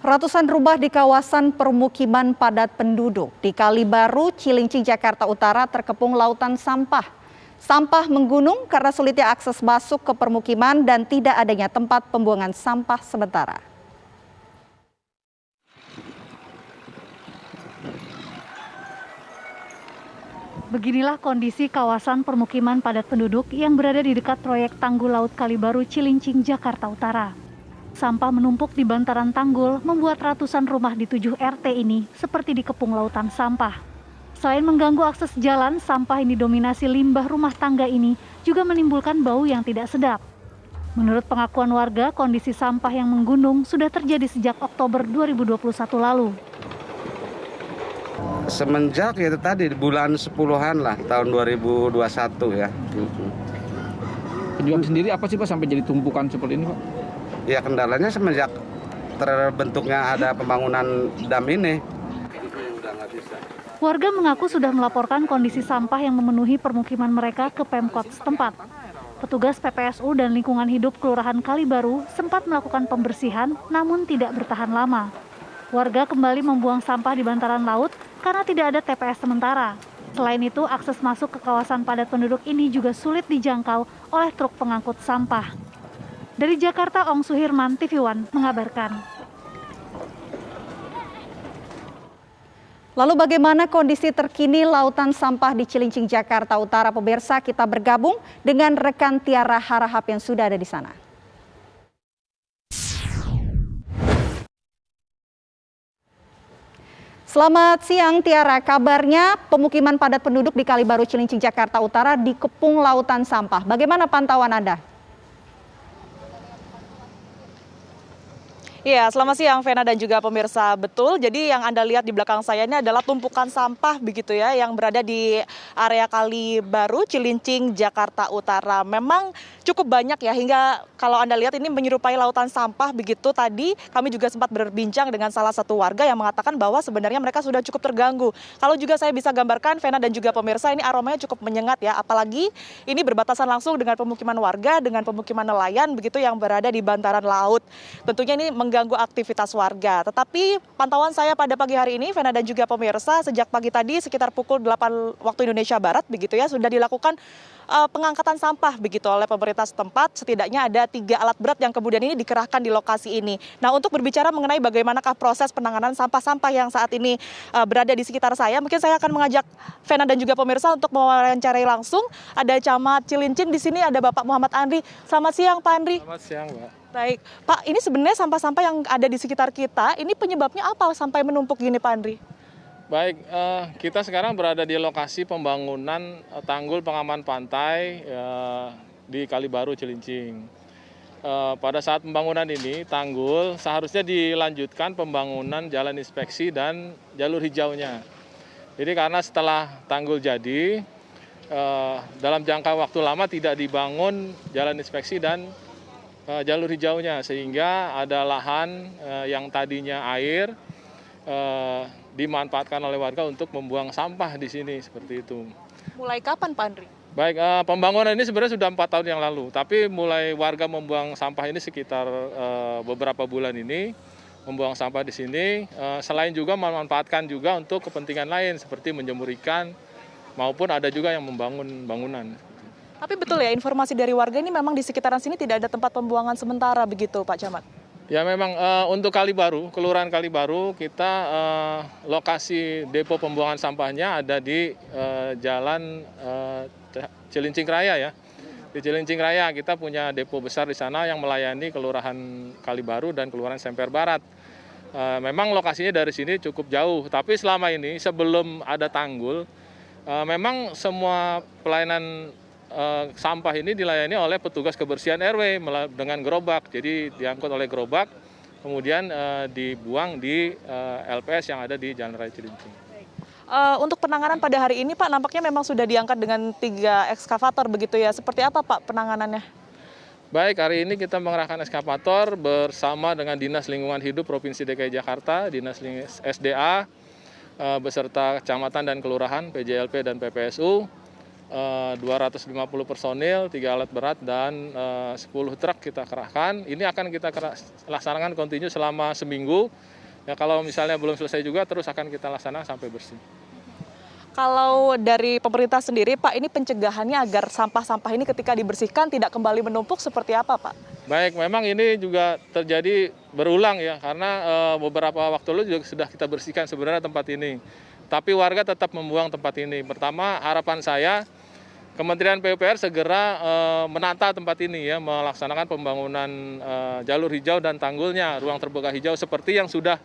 Ratusan rumah di kawasan permukiman padat penduduk di Kalibaru, Cilincing, Jakarta Utara terkepung lautan sampah. Sampah menggunung karena sulitnya akses masuk ke permukiman dan tidak adanya tempat pembuangan sampah sementara. Beginilah kondisi kawasan permukiman padat penduduk yang berada di dekat proyek Tanggul Laut Kalibaru, Cilincing, Jakarta Utara. Sampah menumpuk di bantaran tanggul membuat ratusan rumah di 7 RT ini seperti dikepung lautan sampah. Selain mengganggu akses jalan, sampah yang didominasi limbah rumah tangga ini juga menimbulkan bau yang tidak sedap. Menurut pengakuan warga, kondisi sampah yang menggunung sudah terjadi sejak Oktober 2021 lalu. Semenjak itu tadi bulan 10-an lah, tahun 2021 ya. Penyebab sendiri apa sih Pak sampai jadi tumpukan seperti ini Pak? Ya kendalanya semenjak terbentuknya ada pembangunan dam ini. Udah nggak bisa. Warga mengaku sudah melaporkan kondisi sampah yang memenuhi permukiman mereka ke Pemkot setempat. Petugas PPSU dan Lingkungan Hidup Kelurahan Kalibaru sempat melakukan pembersihan namun tidak bertahan lama. Warga kembali membuang sampah di bantaran laut karena tidak ada TPS sementara. Selain itu, akses masuk ke kawasan padat penduduk ini juga sulit dijangkau oleh truk pengangkut sampah. Dari Jakarta, Ong Suhirman, TV One mengabarkan. Lalu bagaimana kondisi terkini lautan sampah di Cilincing, Jakarta Utara? Pemirsa, kita bergabung dengan rekan Tiara Harahap yang sudah ada di sana. Selamat siang Tiara, kabarnya pemukiman padat penduduk di Kalibaru, Cilincing, Jakarta Utara dikepung lautan sampah. Bagaimana pantauan Anda? Iya, selamat siang Vena dan juga pemirsa. Betul, jadi yang Anda lihat di belakang saya ini adalah tumpukan sampah begitu ya yang berada di area Kalibaru, Cilincing, Jakarta Utara. Memang cukup banyak ya, hingga kalau Anda lihat ini menyerupai lautan sampah begitu. Tadi kami juga sempat berbincang dengan salah satu warga yang mengatakan bahwa sebenarnya mereka sudah cukup terganggu. Kalau juga saya bisa gambarkan Vena dan juga pemirsa, ini aromanya cukup menyengat ya, apalagi ini berbatasan langsung dengan pemukiman warga, dengan pemukiman nelayan begitu yang berada di bantaran laut. Tentunya ini mengganggu aktivitas warga. Tetapi pantauan saya pada pagi hari ini, Vena dan juga pemirsa, sejak pagi tadi sekitar pukul 8 waktu Indonesia Barat begitu ya, sudah dilakukan pengangkatan sampah begitu oleh pemerintah setempat. Setidaknya ada 3 alat berat yang kemudian ini dikerahkan di lokasi ini. Nah, untuk berbicara mengenai bagaimanakah proses penanganan sampah-sampah yang saat ini berada di sekitar saya, mungkin saya akan mengajak Vena dan juga pemirsa untuk mewawancarai langsung. Ada Camat Cilincing di sini, ada Bapak Muhammad Andri. Selamat siang Pak Andri. Selamat siang Mbak. Baik, Pak, ini sebenarnya sampah-sampah yang ada di sekitar kita, ini penyebabnya apa sampai menumpuk gini Pak Andri? Baik, kita sekarang berada di lokasi pembangunan tanggul pengaman pantai di Kalibaru, Cilincing. Pada saat pembangunan ini, tanggul seharusnya dilanjutkan pembangunan jalan inspeksi dan jalur hijaunya. Jadi karena setelah tanggul jadi, dalam jangka waktu lama tidak dibangun jalan inspeksi dan jalur hijaunya, sehingga ada lahan yang tadinya air dimanfaatkan oleh warga untuk membuang sampah di sini seperti itu. Mulai kapan Pak Andri? Baik, pembangunan ini sebenarnya sudah 4 tahun yang lalu, tapi mulai warga membuang sampah ini sekitar beberapa bulan ini, membuang sampah di sini, selain juga memanfaatkan juga untuk kepentingan lain seperti menjemur ikan, maupun ada juga yang membangun bangunan. Tapi betul ya, informasi dari warga ini memang di sekitaran sini tidak ada tempat pembuangan sementara begitu Pak Camat? Ya memang untuk Kalibaru, Kelurahan Kalibaru, kita lokasi depo pembuangan sampahnya ada di Jalan Cilincing Raya ya. Di Cilincing Raya kita punya depo besar di sana yang melayani Kelurahan Kalibaru dan Kelurahan Semper Barat. Memang lokasinya dari sini cukup jauh, tapi selama ini sebelum ada tanggul, memang semua pelayanan sampah ini dilayani oleh petugas kebersihan RW dengan gerobak. Jadi diangkut oleh gerobak, kemudian dibuang di LPS yang ada di Jalan Raya Cilincing. Untuk penanganan pada hari ini Pak, nampaknya memang sudah diangkat dengan 3 ekskavator begitu ya. Seperti apa Pak penanganannya? Baik, hari ini kita mengerahkan ekskavator bersama dengan Dinas Lingkungan Hidup Provinsi DKI Jakarta, Dinas SDA, beserta kecamatan dan kelurahan, PJLP dan PPSU. 250 personil, 3 alat berat, dan 10 truk kita kerahkan. Ini akan kita laksanakan kontinu selama seminggu. Ya, kalau misalnya belum selesai juga, terus akan kita laksanakan sampai bersih. Kalau dari pemerintah sendiri, Pak, ini pencegahannya agar sampah-sampah ini ketika dibersihkan tidak kembali menumpuk seperti apa, Pak? Baik, memang ini juga terjadi berulang ya, karena beberapa waktu lalu juga sudah kita bersihkan sebenarnya tempat ini. Tapi warga tetap membuang tempat ini. Pertama, harapan saya Kementerian PUPR segera menata tempat ini ya, melaksanakan pembangunan jalur hijau dan tanggulnya, ruang terbuka hijau seperti yang sudah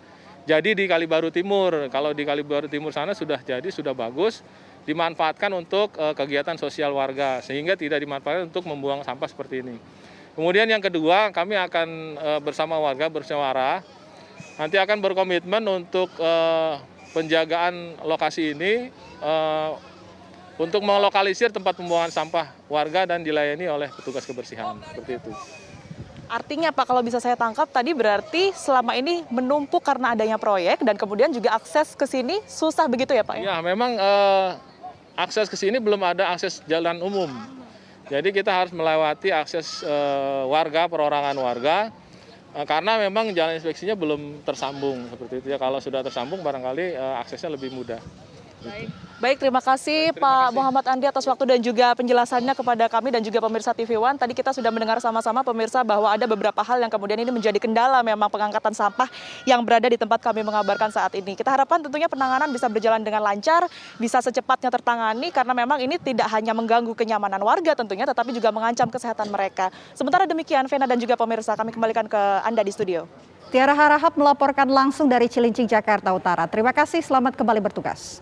jadi di Kali Baru Timur. Kalau di Kali Baru Timur sana sudah jadi, sudah bagus, dimanfaatkan untuk kegiatan sosial warga, sehingga tidak dimanfaatkan untuk membuang sampah seperti ini. Kemudian yang kedua, kami akan bersama warga bermusyawarah, nanti akan berkomitmen untuk penjagaan lokasi ini untuk melokalisir tempat pembuangan sampah warga dan dilayani oleh petugas kebersihan, seperti itu. Artinya, Pak, kalau bisa saya tangkap tadi berarti selama ini menumpuk karena adanya proyek dan kemudian juga akses ke sini susah begitu ya, Pak? Ya, memang akses ke sini belum ada akses jalan umum. Jadi kita harus melewati akses warga, perorangan warga, karena memang jalan inspeksinya belum tersambung seperti itu ya. Kalau sudah tersambung barangkali aksesnya lebih mudah. Baik, terima kasih Pak Muhammad Andi atas waktu dan juga penjelasannya kepada kami dan juga pemirsa TV One. Tadi kita sudah mendengar sama-sama pemirsa bahwa ada beberapa hal yang kemudian ini menjadi kendala memang pengangkatan sampah yang berada di tempat kami mengabarkan saat ini. Kita harapkan tentunya penanganan bisa berjalan dengan lancar, bisa secepatnya tertangani karena memang ini tidak hanya mengganggu kenyamanan warga tentunya tetapi juga mengancam kesehatan mereka. Sementara demikian, Vena dan juga pemirsa, kami kembalikan ke Anda di studio. Tiara Harahap melaporkan langsung dari Cilincing, Jakarta Utara. Terima kasih, selamat kembali bertugas.